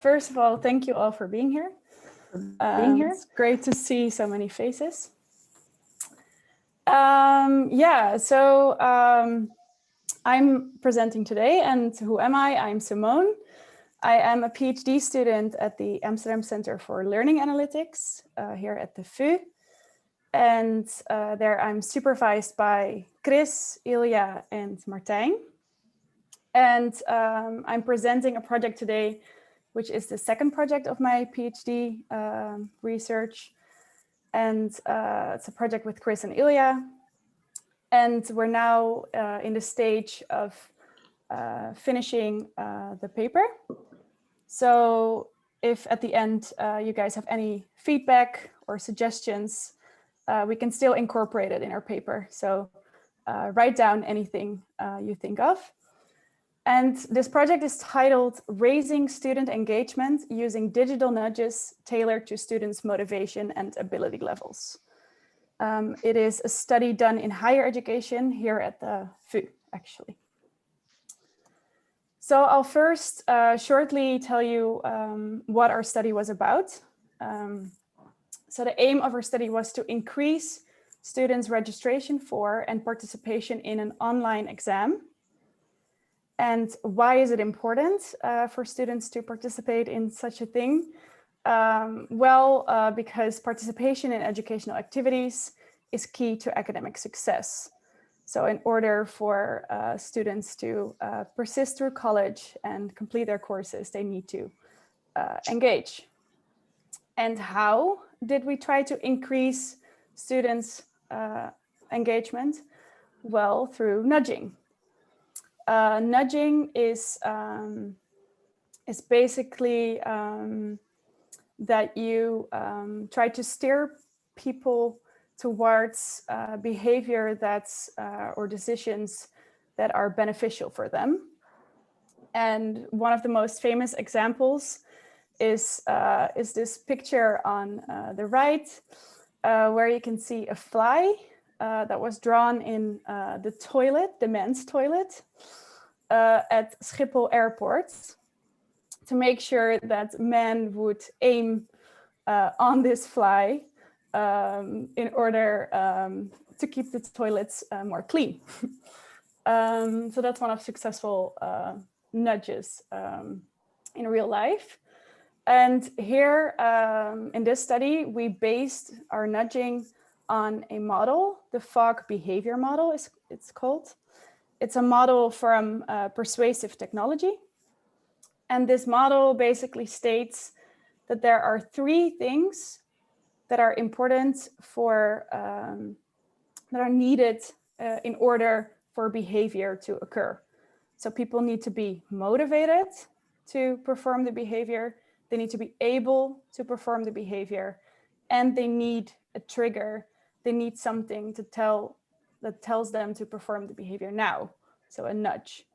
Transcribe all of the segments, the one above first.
First of all, thank you all for being here. It's great to see so many faces. I'm presenting today, and who am I? I'm Simone. I am a PhD student at the Amsterdam Center for Learning Analytics here at the VU. And there I'm supervised by Chris, Ilja, and Martijn. And I'm presenting a project today, which is the second project of my PhD research. And it's a project with Chris and Ilja. And we're now in the stage of finishing the paper. So if at the end you guys have any feedback or suggestions, we can still incorporate it in our paper. So write down anything you think of. And this project is titled Raising Student Engagement Using Digital Nudges Tailored to Students' Motivation and Ability Levels. It is a study done in higher education here at the VU, actually. So I'll first shortly tell you what our study was about. So the aim of our study was to increase students' registration for and participation in an online exam. And why is it important for students to participate in such a thing? Because participation in educational activities is key to academic success. So in order for students to persist through college and complete their courses, they need to engage. And how did we try to increase students' engagement? Well, through nudging. Nudging is basically that you try to steer people towards behavior that's or decisions that are beneficial for them. And one of the most famous examples is this picture on the right, where you can see a fly that was drawn in the toilet, the men's toilet, at Schiphol Airport, to make sure that men would aim on this fly in order to keep the toilets more clean. So that's one of successful nudges in real life. And here in this study, we based our nudging on a model, the Fogg behavior model, it's called. It's a model from persuasive technology. And this model basically states that there are three things that are important for, that are needed in order for behavior to occur. So people need to be motivated to perform the behavior. They need to be able to perform the behavior, and they need a trigger. They need something to that tells them to perform the behavior now, so a nudge.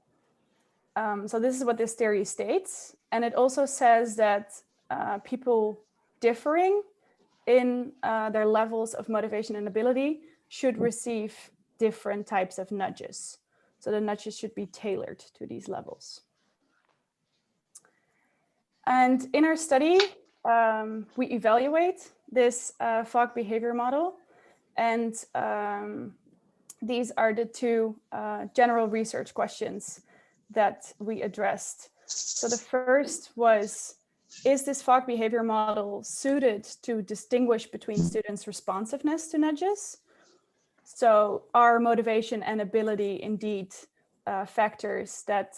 So this is what this theory states. And it also says that people differing in their levels of motivation and ability should receive different types of nudges. So the nudges should be tailored to these levels. And in our study, we evaluate this Fogg behavior model. And these are the two general research questions that we addressed. So the first was, is this Fogg behavior model suited to distinguish between students' responsiveness to nudges? So are motivation and ability indeed factors that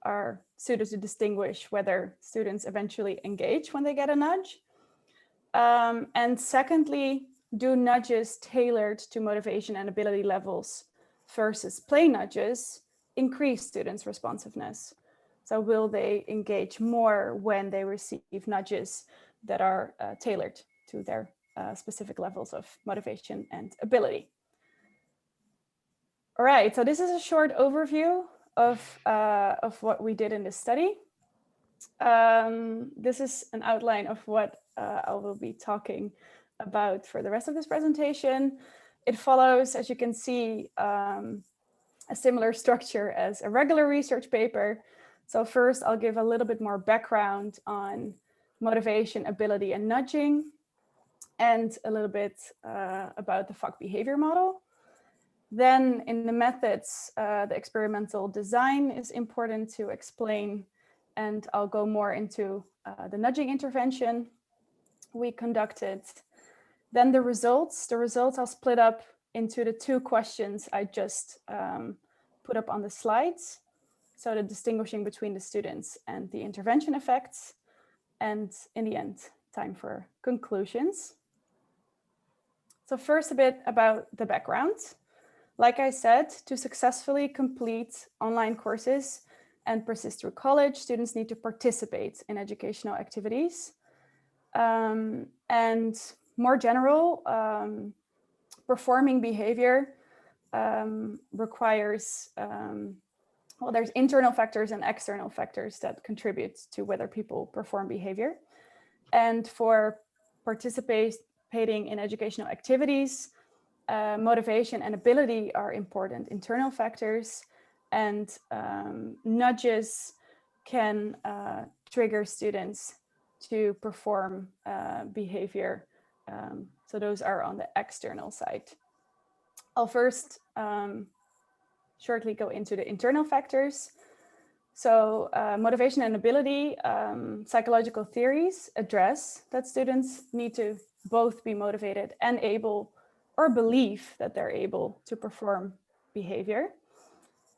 are suited to distinguish whether students eventually engage when they get a nudge? And secondly, do nudges tailored to motivation and ability levels versus plain nudges increase students' responsiveness? So will they engage more when they receive nudges that are tailored to their specific levels of motivation and ability? All right, so this is a short overview of what we did in this study. This is an outline of what I will be talking about for the rest of this presentation. It follows, as you can see, a similar structure as a regular research paper. So first, I'll give a little bit more background on motivation, ability, and nudging, and a little bit about the FOC behavior model. Then in the methods, the experimental design is important to explain, and I'll go more into the nudging intervention we conducted. Then the results I'll split up into the two questions I just put up on the slides. So the distinguishing between the students and the intervention effects. And in the end, time for conclusions. So first, a bit about the background. Like I said, to successfully complete online courses and persist through college, students need to participate in educational activities. And more general, performing behavior requires, well, there's internal factors and external factors that contribute to whether people perform behavior. And for participating in educational activities, motivation and ability are important internal factors, and nudges can trigger students to perform behavior. So those are on the external side. I'll first shortly go into the internal factors. So motivation and ability, psychological theories address that students need to both be motivated and able, or believe that they're able to perform behavior.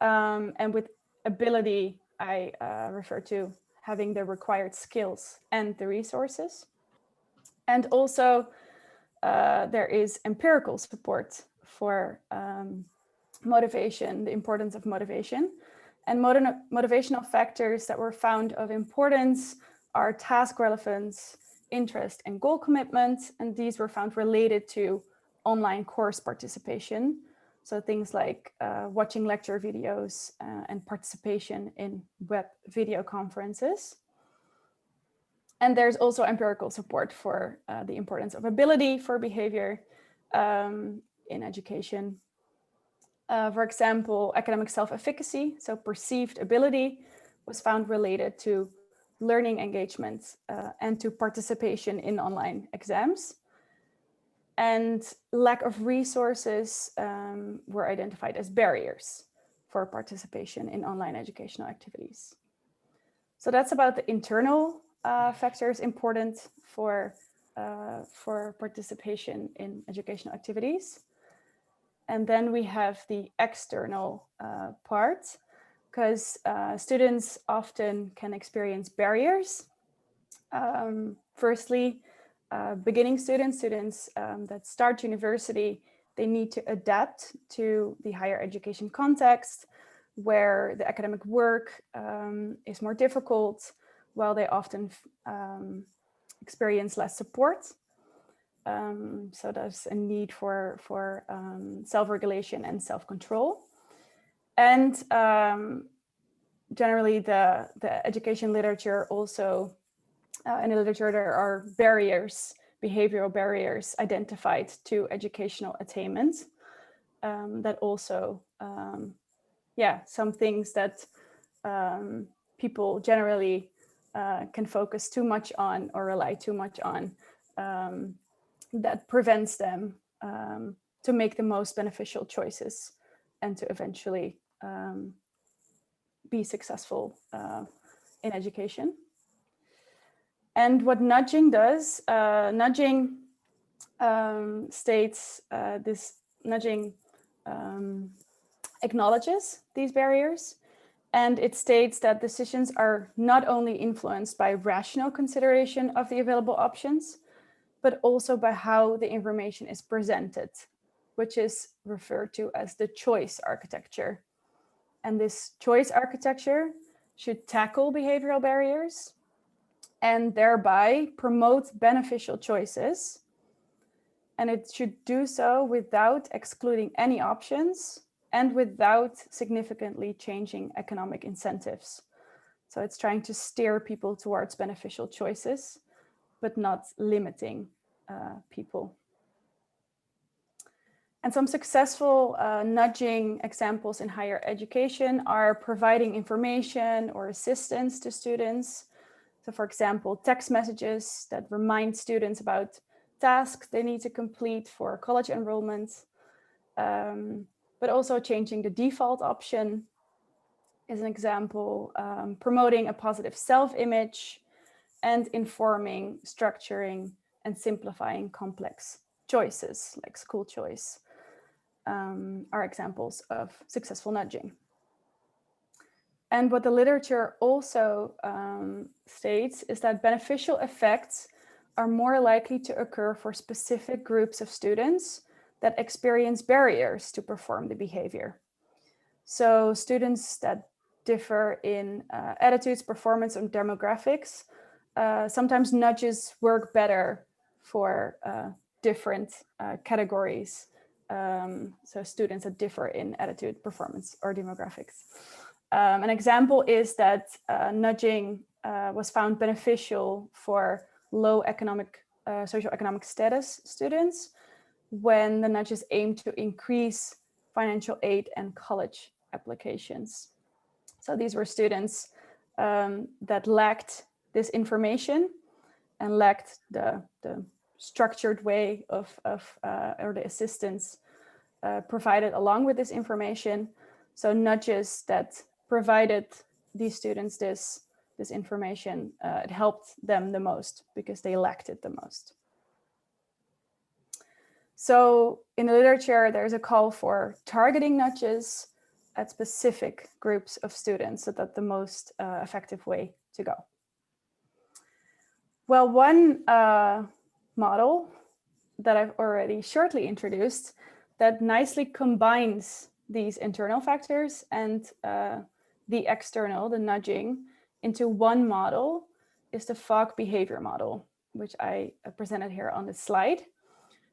And with ability, I refer to having the required skills and the resources. And also there is empirical support for motivation, the importance of motivation. And motivational factors that were found of importance are task relevance, interest, and goal commitment. And these were found related to online course participation. So things like watching lecture videos and participation in web video conferences. And there's also empirical support for the importance of ability for behavior in education. For example, academic self-efficacy, so perceived ability, was found related to learning engagement and to participation in online exams. And lack of resources were identified as barriers for participation in online educational activities. So that's about the internal factors important for participation in educational activities. And then we have the external part, because students often can experience barriers. Firstly, beginning students that start university, they need to adapt to the higher education context, where the academic work is more difficult, while they often experience less support. So there's a need for self-regulation and self-control. And generally the education literature also, in the literature there are barriers, behavioral barriers identified to educational attainment that also, some things that people generally can focus too much on or rely too much on, that prevents them to make the most beneficial choices and to eventually be successful in education. And what nudging does, nudging states, this nudging acknowledges these barriers, and it states that decisions are not only influenced by rational consideration of the available options, but also by how the information is presented, which is referred to as the choice architecture. And this choice architecture should tackle behavioral barriers and thereby promote beneficial choices. And it should do so without excluding any options and without significantly changing economic incentives. So it's trying to steer people towards beneficial choices, but not limiting people. And some successful nudging examples in higher education are providing information or assistance to students. So for example, text messages that remind students about tasks they need to complete for college enrollment, but also changing the default option is an example, promoting a positive self-image, and informing, structuring, and simplifying complex choices like school choice are examples of successful nudging. And what the literature also states is that beneficial effects are more likely to occur for specific groups of students that experience barriers to perform the behavior. So students that differ in attitudes, performance, and demographics, sometimes nudges work better for different categories. So students that differ in attitude, performance, or demographics. An example is that nudging was found beneficial for low socioeconomic status students when the nudges aim to increase financial aid and college applications. So these were students that lacked this information and lacked the structured way of or the assistance provided along with this information. So nudges that provided these students this information, it helped them the most because they lacked it the most. So in the literature, there's a call for targeting nudges at specific groups of students, so that's the most effective way to go. Well, one model that I've already shortly introduced that nicely combines these internal factors and the external, the nudging, into one model is the Fogg behavior model, which I presented here on the slide.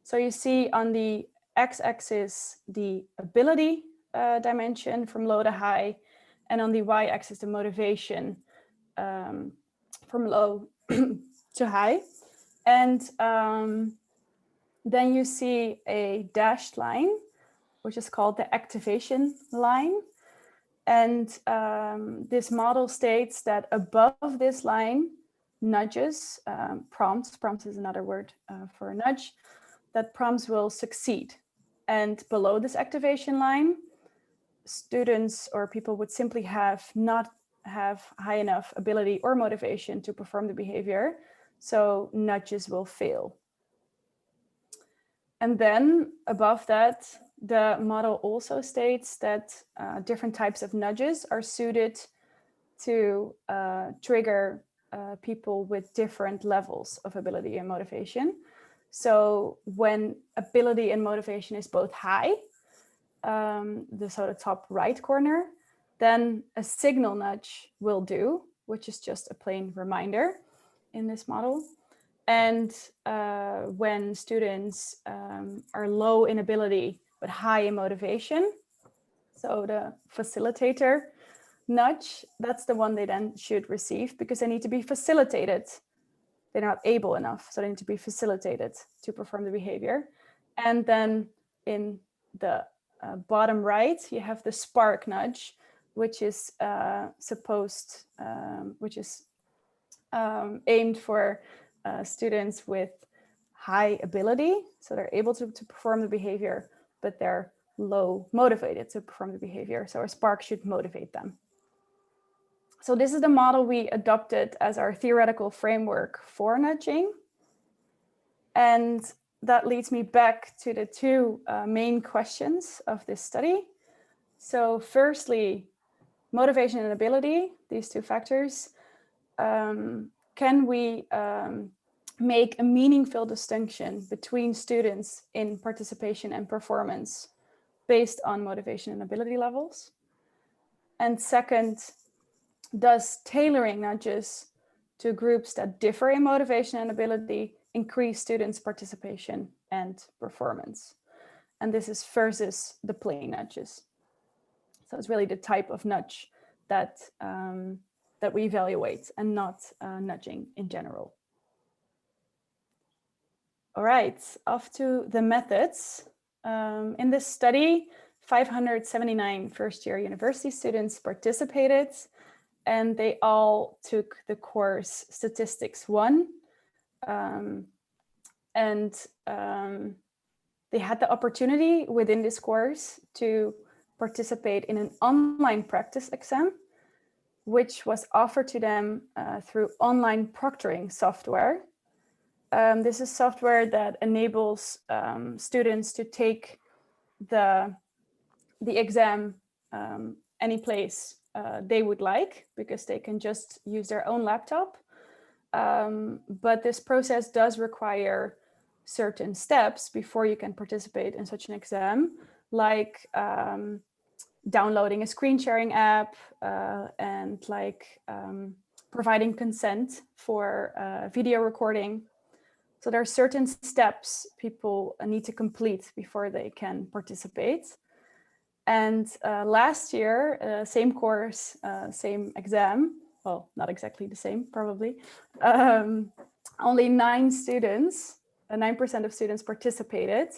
So you see on the x-axis the ability dimension from low to high, and on the y-axis the motivation from low to high. And then you see a dashed line, which is called the activation line. And this model states that above this line, nudges, prompts is another word for a nudge, that prompts will succeed. And below this activation line, students or people would simply not have high enough ability or motivation to perform the behavior, so nudges will fail. And then above that, the model also states that different types of nudges are suited to trigger people with different levels of ability and motivation. So when ability and motivation is both high, the top right corner, then a signal nudge will do, which is just a plain reminder in this model. And when students are low in ability but high in motivation, so the facilitator nudge, that's the one they then should receive because they need to be facilitated. They're not able enough, so they need to be facilitated to perform the behavior. And then in the bottom right, you have the spark nudge, which is aimed for students with high ability, so they're able to perform the behavior, but they're low motivated to perform the behavior. So a spark should motivate them. So this is the model we adopted as our theoretical framework for nudging. And that leads me back to the two main questions of this study. So firstly, motivation and ability, these two factors, can we make a meaningful distinction between students in participation and performance based on motivation and ability levels? And second, does tailoring nudges to groups that differ in motivation and ability increase students' participation and performance? And this is versus the plain nudges. So it's really the type of nudge that we evaluate and not nudging in general. All right, off to the methods. In this study, 579 first-year university students participated, and they all took the course Statistics 1. They had the opportunity within this course to participate in an online practice exam, which was offered to them through online proctoring software. This is software that enables students to take the exam any place they would like, because they can just use their own laptop. But this process does require certain steps before you can participate in such an exam, like downloading a screen sharing app and like providing consent for video recording. So there are certain steps people need to complete before they can participate. And last year, same course, same exam, well, not exactly the same, probably. Only 9% of students participated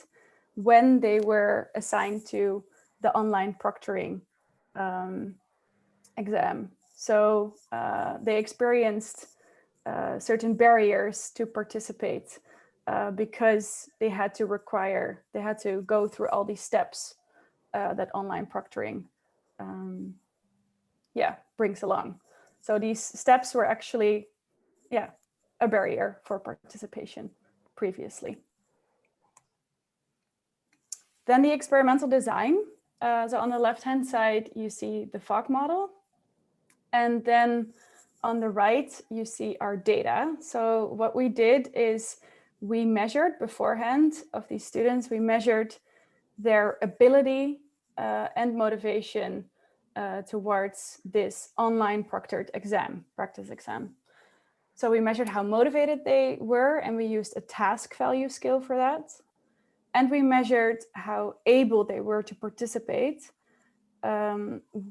when they were assigned to the online proctoring exam. So they experienced certain barriers to participate because they had to go through all these steps that online proctoring brings along. So these steps were actually a barrier for participation previously. Then the experimental design. So on the left-hand side, you see the fog model. And then on the right, you see our data. So what we did is we measured beforehand of these students, we measured their ability and motivation towards this online proctored exam, practice exam. So we measured how motivated they were, and we used a task value scale for that. And we measured how able they were to participate,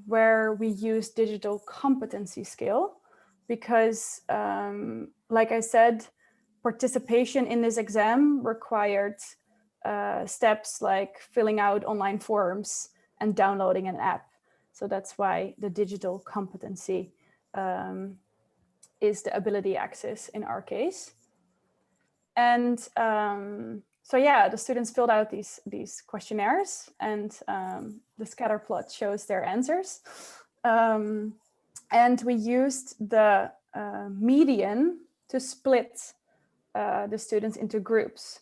where we used digital competency scale, because like I said, participation in this exam required steps like filling out online forms and downloading an app. So that's why the digital competency is the ability axis in our case. And so yeah, the students filled out these questionnaires, and the scatter plot shows their answers. And we used the median to split the students into groups.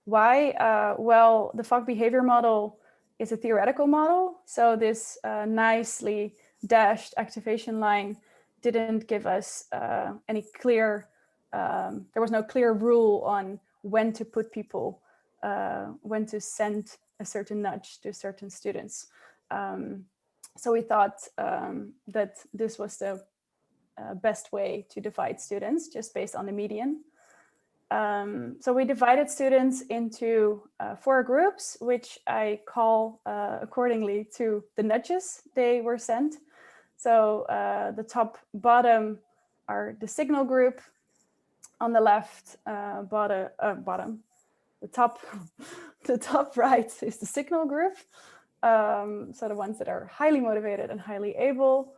Why? Well, the fog behavior model is a theoretical model. So this nicely dashed activation line didn't give us any clear, there was no clear rule on when to put people, when to send a certain nudge to certain students. So we thought that this was the best way to divide students, just based on the median. So we divided students into 4 groups, which I call accordingly to the nudges they were sent. So the top bottom are the signal group. On the left bottom, the top right is the signal group. So the ones that are highly motivated and highly able.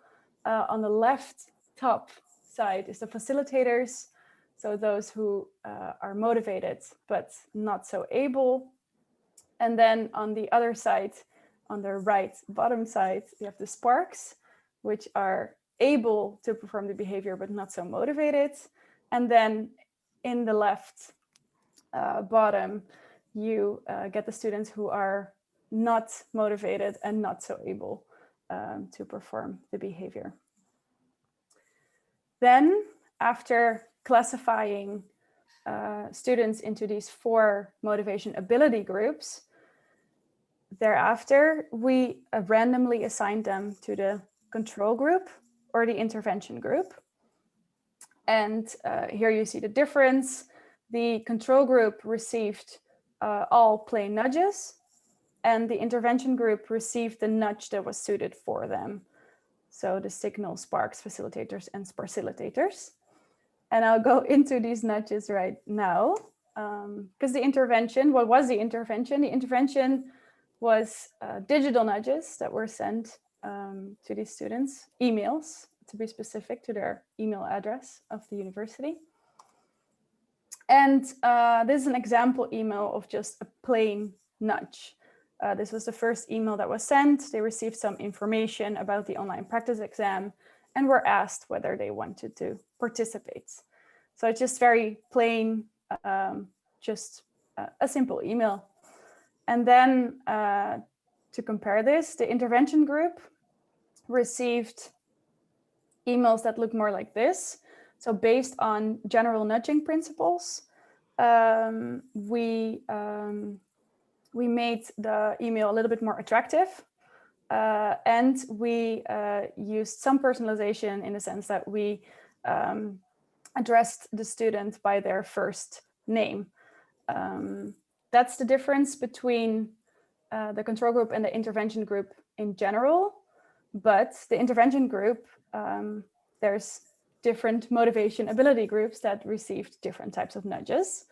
On the left top side is the facilitators. So those who are motivated but not so able. And then on the other side, on the right bottom side, you have the sparks, which are able to perform the behavior but not so motivated. And then in the left bottom, you get the students who are not motivated and not so able to perform the behavior. Then, after classifying students into these 4 motivation ability groups, thereafter, we randomly assigned them to the control group or the intervention group. And here you see the difference. The control group received all plain nudges, and the intervention group received the nudge that was suited for them. So the signal, sparks, facilitators, and sparcilitators. And I'll go into these nudges right now, because the intervention, what was the intervention? The intervention was digital nudges that were sent to these students, emails, to be specific, to their email address of the university. And this is an example email of just a plain nudge. This was the first email that was sent. They received some information about the online practice exam and were asked whether they wanted to participate. So it's just very plain, just a simple email. And then to compare this, the intervention group received emails that look more like this. So based on general nudging principles, we made the email a little bit more attractive. And we used some personalization in the sense that we addressed the student by their first name. That's the difference between the control group and the intervention group in general. But the intervention group, there's different motivation ability groups that received different types of nudges.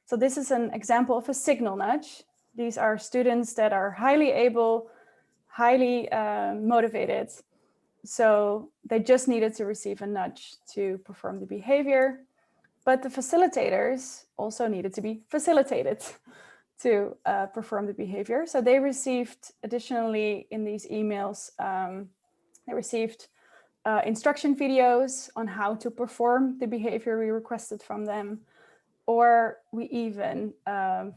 So this is an example of a signal nudge. These are students that are highly able, highly motivated. So they just needed to receive a nudge to perform the behavior. But the facilitators also needed to be facilitated to perform the behavior. So they received, additionally in these emails, they received instruction videos on how to perform the behavior we requested from them. Or we even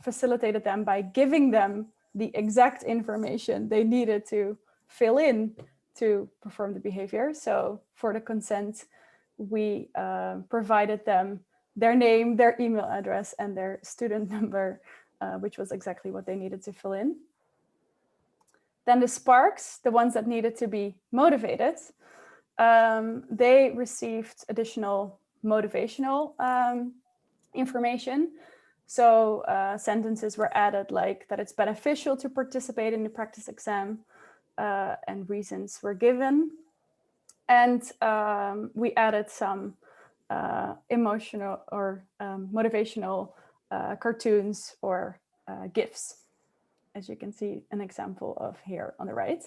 facilitated them by giving them the exact information they needed to fill in to perform the behavior. So for the consent, we provided them their name, their email address, and their student number, which was exactly what they needed to fill in. Then the sparks, the ones that needed to be motivated, they received additional motivational information. So sentences were added like that it's beneficial to participate in the practice exam, and reasons were given. And we added some emotional or motivational cartoons or GIFs, as you can see an example of here on the right.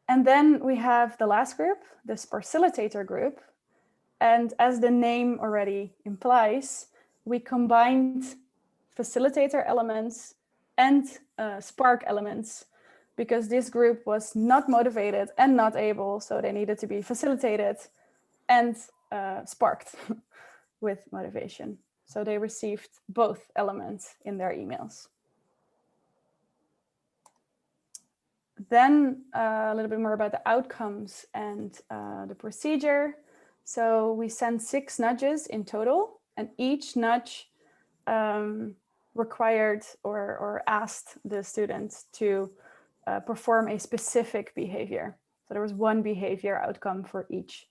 And then we have the last group, the Sparcilitator group. And as the name already implies, we combined facilitator elements and spark elements, because this group was not motivated and not able, so they needed to be facilitated and sparked with motivation. So they received both elements in their emails. Then a little bit more about the outcomes and the procedure. So we sent 6 nudges in total, and each nudge required or asked the students to perform a specific behavior. So there was one behavior outcome for each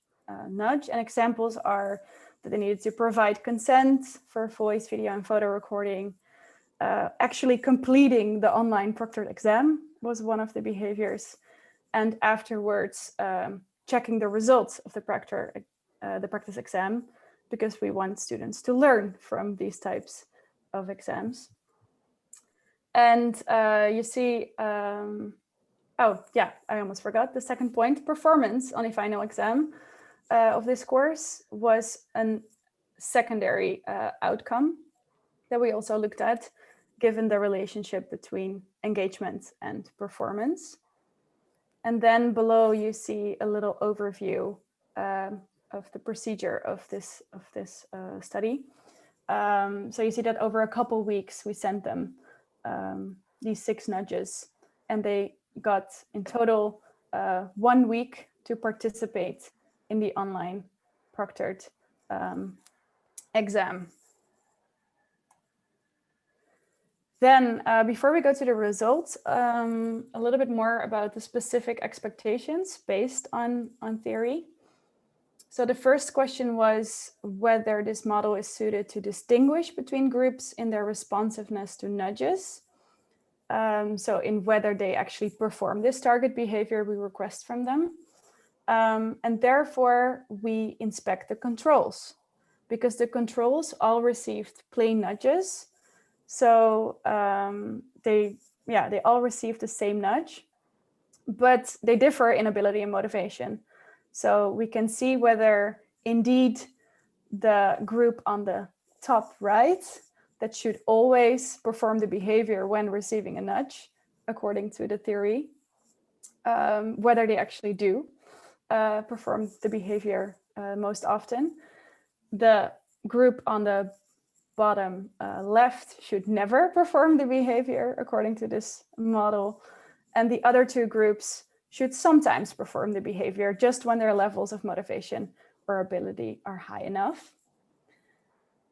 nudge, and examples are that they needed to provide consent for voice, video, and photo recording. Actually completing the online proctored exam was one of the behaviors, and afterwards checking the results of the practice exam, because we want students to learn from these types of exams. And you see, oh yeah, I almost forgot the second point. Performance on a final exam of this course was a secondary outcome that we also looked at, given the relationship between engagement and performance. And then below you see a little overview of the procedure of this study. So you see that over a couple weeks we sent them these 6 nudges, and they got in total 1 week to participate in the online proctored exam. Then before we go to the results, a little bit more about the specific expectations based on theory. So the first question was whether this model is suited to distinguish between groups in their responsiveness to nudges. So in whether they actually perform this target behavior we request from them. And therefore we inspect the controls, because the controls all received plain nudges. So they they all receive the same nudge, but they differ in ability and motivation. So we can see whether indeed the group on the top right that should always perform the behavior when receiving a nudge, according to the theory, whether they actually do perform the behavior most often. The group on the bottom left should never perform the behavior according to this model. And the other two groups should sometimes perform the behavior just when their levels of motivation or ability are high enough.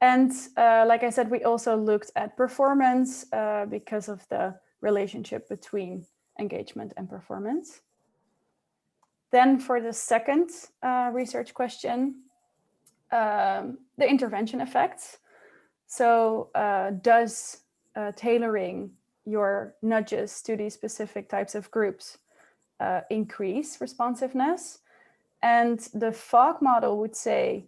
And like I said, we also looked at performance because of the relationship between engagement and performance. Then for the second research question, the intervention effects. So does tailoring your nudges to these specific types of groups increase responsiveness? And the FOG model would say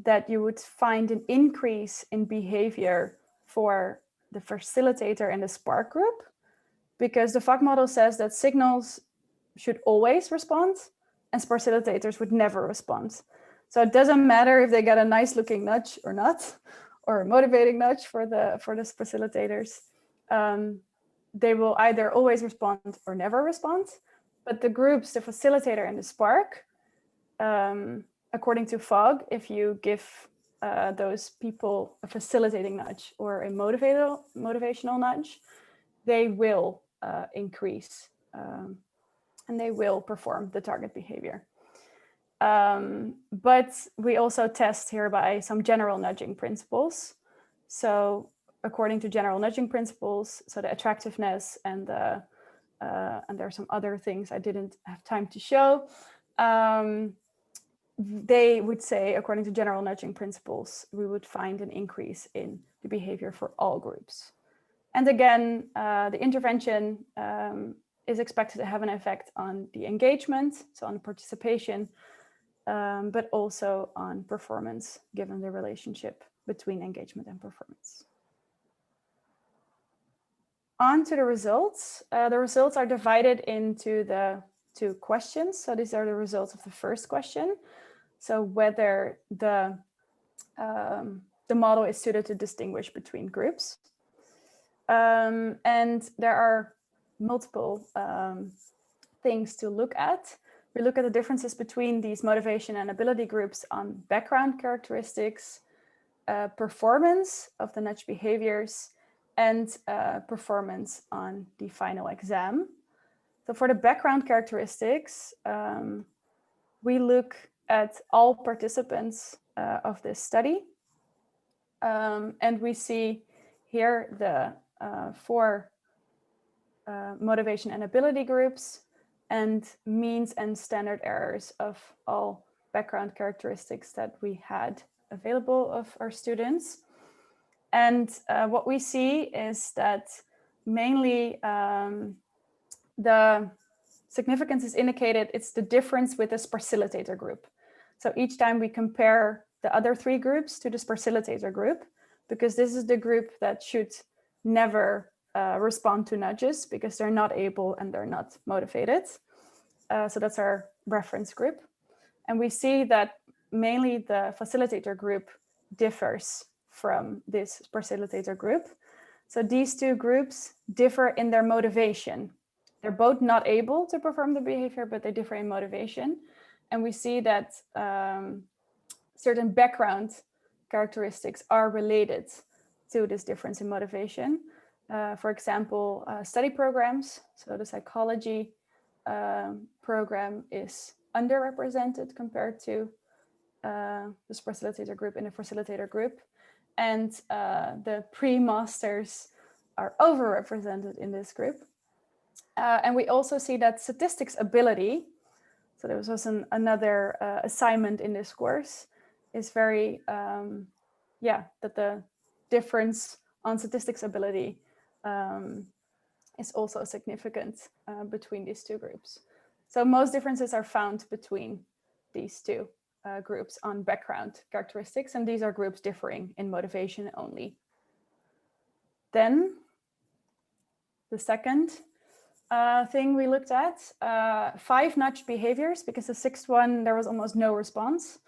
that you would find an increase in behavior for the facilitator and the spark group, because the FOG model says that signals should always respond and facilitators would never respond. So it doesn't matter if they get a nice looking nudge or not, or a motivating nudge for the facilitators. They will either always respond or never respond. But the groups, the facilitator and the spark, according to FOG, if you give those people a facilitating nudge or a motivational nudge, they will increase and they will perform the target behavior. But we also test here by some general nudging principles. So according to general nudging principles, so the attractiveness and there are some other things I didn't have time to show. They would say, according to general nudging principles, we would find an increase in the behavior for all groups. And again, the intervention is expected to have an effect on the engagement, so on the participation, but also on performance, given the relationship between engagement and performance. On to the results. The results are divided into the two questions. So these are the results of the first question. So whether the model is suited to distinguish between groups. And there are multiple things to look at. We look at the differences between these motivation and ability groups on background characteristics, performance of the nudge behaviors, and performance on the final exam. So for the background characteristics, we look at all participants of this study. And we see here the 4 motivation and ability groups and means and standard errors of all background characteristics that we had available of our students. And what we see is that mainly the significance is indicated, it's the difference with this facilitator group. So each time we compare the other 3 groups to this facilitator group, because this is the group that should never respond to nudges because they're not able and they're not motivated. So that's our reference group. And we see that mainly the facilitator group differs from this facilitator group. So these 2 groups differ in their motivation. They're both not able to perform the behavior, but they differ in motivation. And we see that certain background characteristics are related to this difference in motivation. For example, study programs. So the psychology program is underrepresented compared to this facilitator group in the facilitator group. And the pre-masters are overrepresented in this group. And we also see that statistics ability, so there was another assignment in this course, is very, that the difference on statistics ability is also significant between these 2 groups. So most differences are found between these 2 groups on background characteristics, and these are groups differing in motivation only. Then the second thing we looked at. 5 nudge behaviors, because the 6th one, there was almost no response.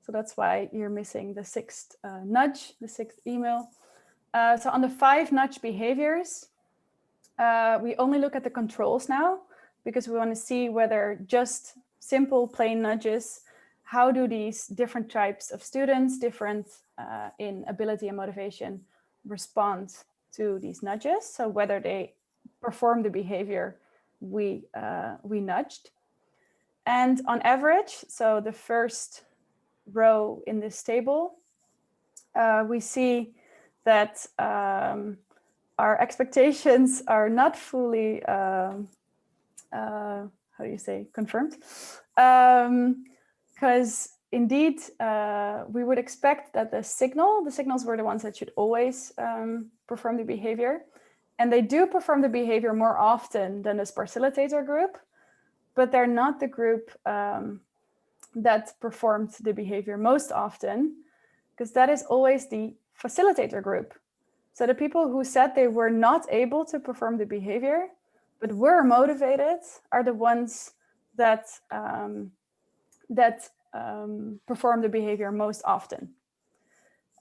So that's why you're missing the 6th nudge, the 6th email. So on the 5 nudge behaviors, we only look at the controls now, because we want to see whether just simple plain nudges, how do these different types of students, different in ability and motivation, respond to these nudges. So whether they perform the behavior we nudged. And on average, so the first row in this table, we see that our expectations are not fully, how do you say, confirmed? Because indeed, we would expect that the signals were the ones that should always perform the behavior. And they do perform the behavior more often than the sparcilitator group, but they're not the group that performed the behavior most often, because that is always the facilitator group. So the people who said they were not able to perform the behavior, but were motivated, are the ones that perform the behavior most often.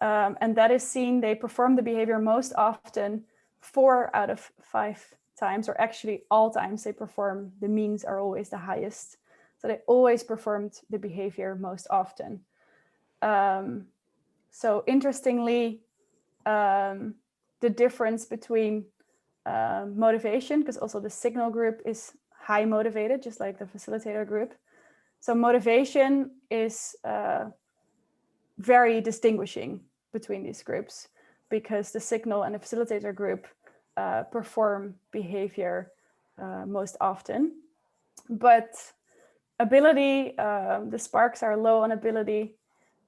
And that is seen, they perform the behavior most often 4 out of 5 times, or actually all times they perform, the means are always the highest. So they always performed the behavior most often. So interestingly, the difference between motivation, because also the signal group is high motivated, just like the facilitator group. So motivation is very distinguishing between these groups, because the signal and the facilitator group perform behavior most often. But ability, the sparks are low on ability.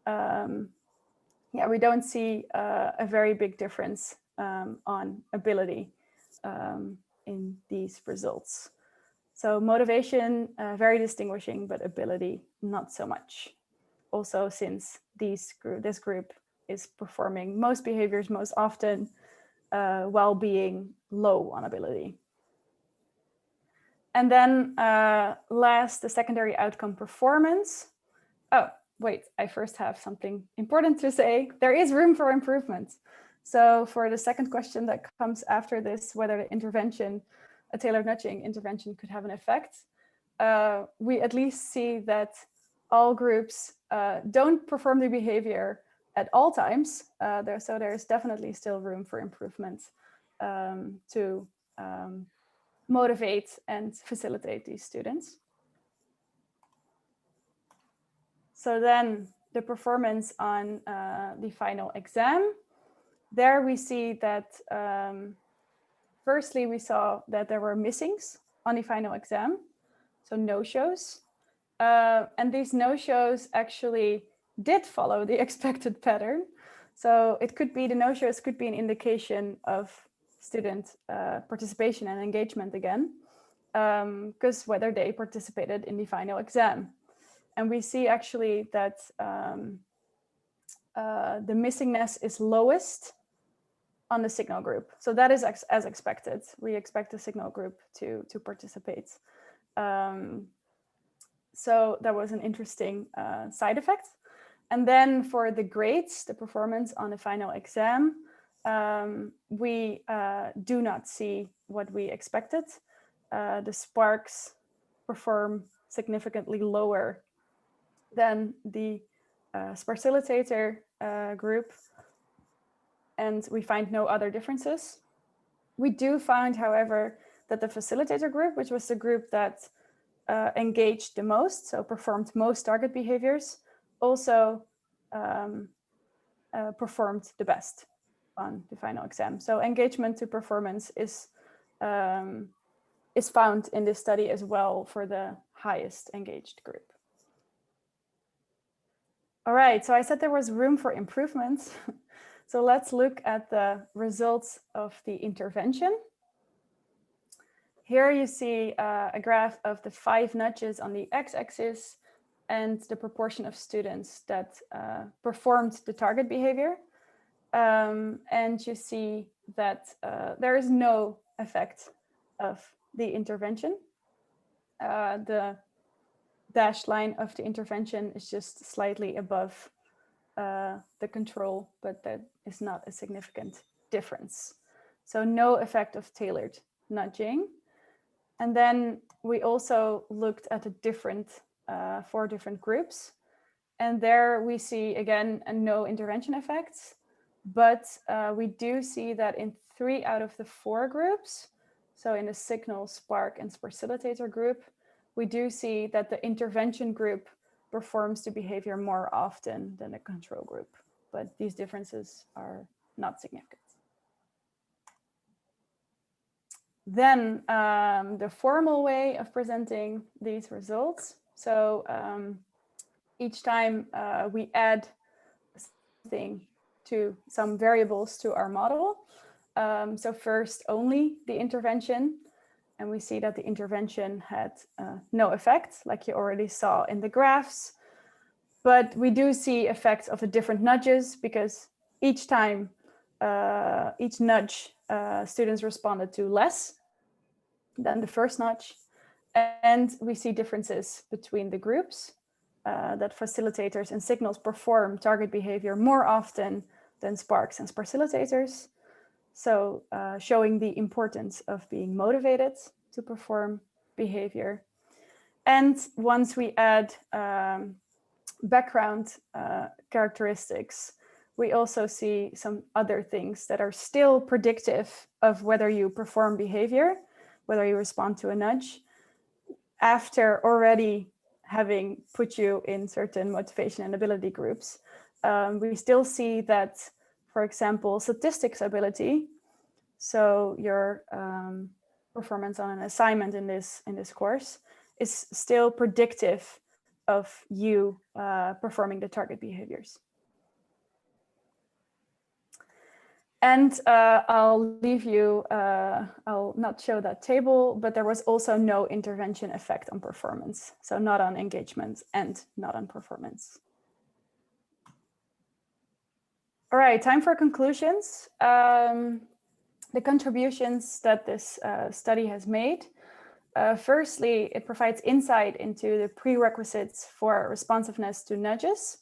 Yeah, we don't see a very big difference on ability in these results. So motivation, very distinguishing, but ability, not so much. Also, since this group is performing most behaviors most often while being low on ability. And then last, the secondary outcome performance. Oh, wait, I first have something important to say. There is room for improvement. So for the second question that comes after this, whether the intervention, a tailored nudging intervention, could have an effect, we at least see that all groups don't perform the behavior at all times. So there's definitely still room for improvement to motivate and facilitate these students. So then the performance on the final exam, there we see that firstly, we saw that there were missings on the final exam, so no-shows. And these no-shows actually did follow the expected pattern. So it could be, the no-shows could be an indication of student participation and engagement again, because whether they participated in the final exam. And we see actually that the missingness is lowest on the signal group. So that is as expected. We expect the signal group to participate. So that was an interesting side effect. And then for the grades, the performance on the final exam, we do not see what we expected. The sparks perform significantly lower than the sparcilitator group, and we find no other differences. We do find, however, that the facilitator group, which was the group that engaged the most, so performed most target behaviors, also performed the best on the final exam. So engagement to performance is found in this study as well for the highest engaged group. All right, so I said there was room for improvement. So let's look at the results of the intervention. Here you see a graph of the 5 nudges on the x-axis and the proportion of students that performed the target behavior. And you see that there is no effect of the intervention. The dashed line of the intervention is just slightly above the control, but that is not a significant difference. So no effect of tailored nudging. And then we also looked at the 4 different groups. And there we see, again, no intervention effects. But we do see that in 3 out of the 4 groups, so in the signal, spark, and facilitator group, we do see that the intervention group performs the behavior more often than the control group. But these differences are not significant. Then the formal way of presenting these results. So each time we add something to some variables to our model. So first only the intervention, and we see that the intervention had no effect, like you already saw in the graphs. But we do see effects of the different nudges, because each time, each nudge, students responded to less than the first nudge. And we see differences between the groups, that facilitators and signals perform target behavior more often than sparks and facilitators. So showing the importance of being motivated to perform behavior. And once we add background characteristics, we also see some other things that are still predictive of whether you perform behavior, whether you respond to a nudge, after already having put you in certain motivation and ability groups. We still see that, for example, statistics ability, so your performance on an assignment in this course, is still predictive of you performing the target behaviors. And I'll leave you, I'll not show that table, but there was also no intervention effect on performance. So not on engagement and not on performance. All right, time for conclusions. The contributions that this study has made. Firstly, it provides insight into the prerequisites for responsiveness to nudges,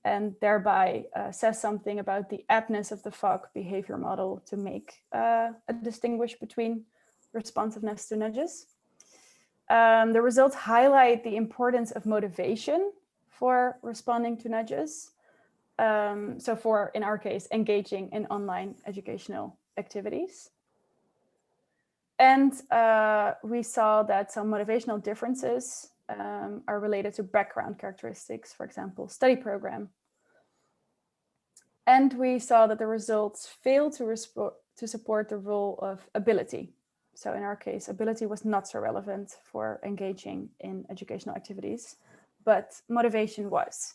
and thereby says something about the aptness of the FOG behavior model to make a distinguish between responsiveness to nudges. The results highlight the importance of motivation for responding to nudges. So for, in our case, engaging in online educational activities. And we saw that some motivational differences are related to background characteristics, for example, study program. And we saw that the results failed to support the role of ability. So in our case, ability was not so relevant for engaging in educational activities, but motivation was.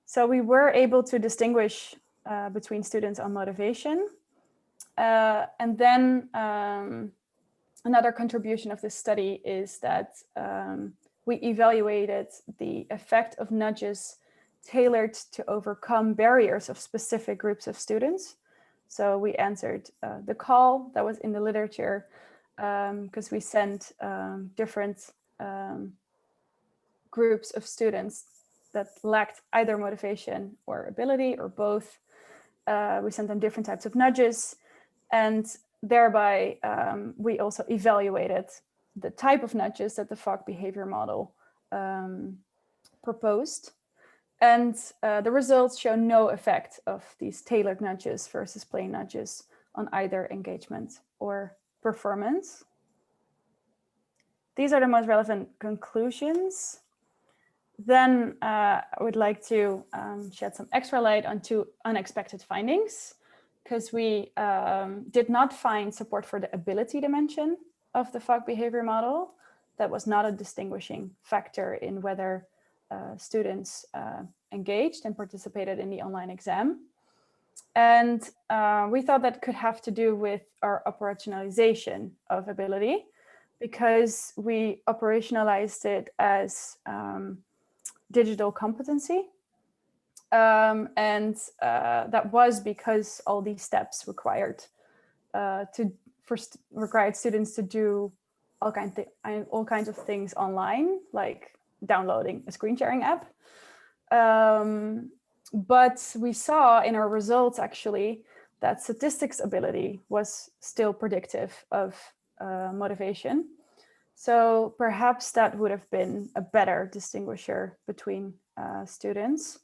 So we were able to distinguish between students on motivation. And then another contribution of this study is that we evaluated the effect of nudges tailored to overcome barriers of specific groups of students. So we answered the call that was in the literature, because we sent different groups of students that lacked either motivation or ability or both. We sent them different types of nudges, and thereby we also evaluated the type of nudges that the FOG behavior model proposed. And the results show no effect of these tailored nudges versus plain nudges on either engagement or performance. These are the most relevant conclusions. Then I would like to shed some extra light on 2 unexpected findings, because we did not find support for the ability dimension of the FOG behavior model. That was not a distinguishing factor in whether students engaged and participated in the online exam. And we thought that could have to do with our operationalization of ability, because we operationalized it as digital competency. And that was because all these steps required required students to do all kinds of things online, like downloading a screen sharing app. But we saw in our results actually that statistics ability was still predictive of motivation. So perhaps that would have been a better distinguisher between students,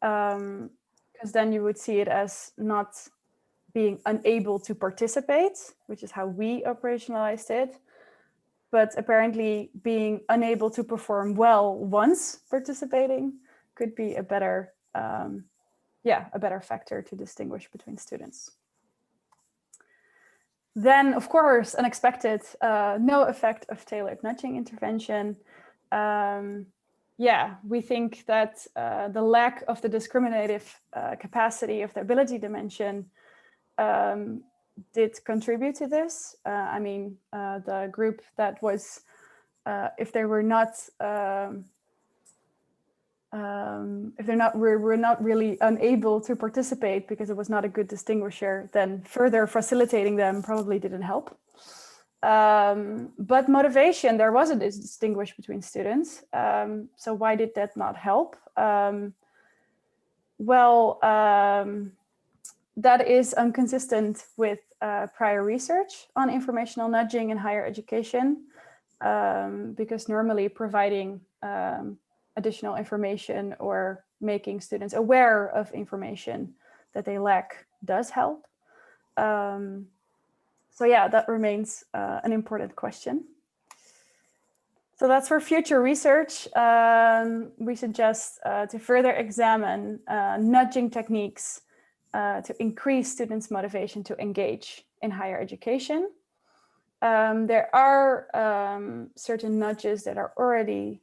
because then you would see it as not being unable to participate, which is how we operationalized it, but apparently being unable to perform well once participating could be a better, a better factor to distinguish between students. Then, of course, unexpected, no effect of tailored nudging intervention. We think that the lack of the discriminative capacity of the ability dimension did contribute to this. The group that was, if they were not, were not really unable to participate because it was not a good distinguisher, then further facilitating them probably didn't help. But motivation, there was a distinguish between students. So why did that not help? That is inconsistent with prior research on informational nudging in higher education, because normally providing additional information or making students aware of information that they lack does help. That remains an important question. So that's for future research. We suggest to further examine nudging techniques to increase students' motivation to engage in higher education. There are certain nudges that are already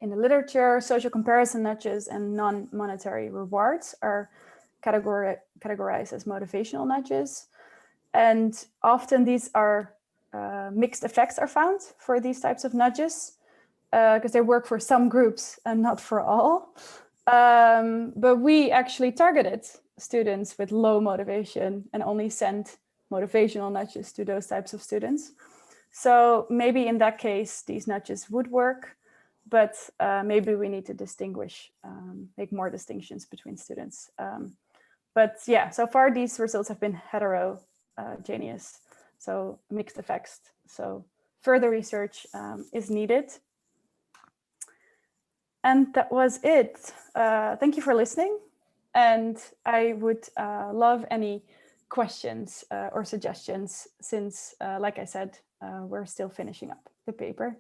in the literature. Social comparison nudges and non-monetary rewards are categorized as motivational nudges. And often these are mixed effects are found for these types of nudges because they work for some groups and not for all. But we actually targeted students with low motivation and only sent motivational nudges to those types of students. So maybe in that case, these nudges would work, but maybe we need to distinguish, make more distinctions between students. So far these results have been heterogeneous, so mixed effects. So further research is needed. And that was it. Thank you for listening. And I would love any questions or suggestions since, like I said, we're still finishing up the paper.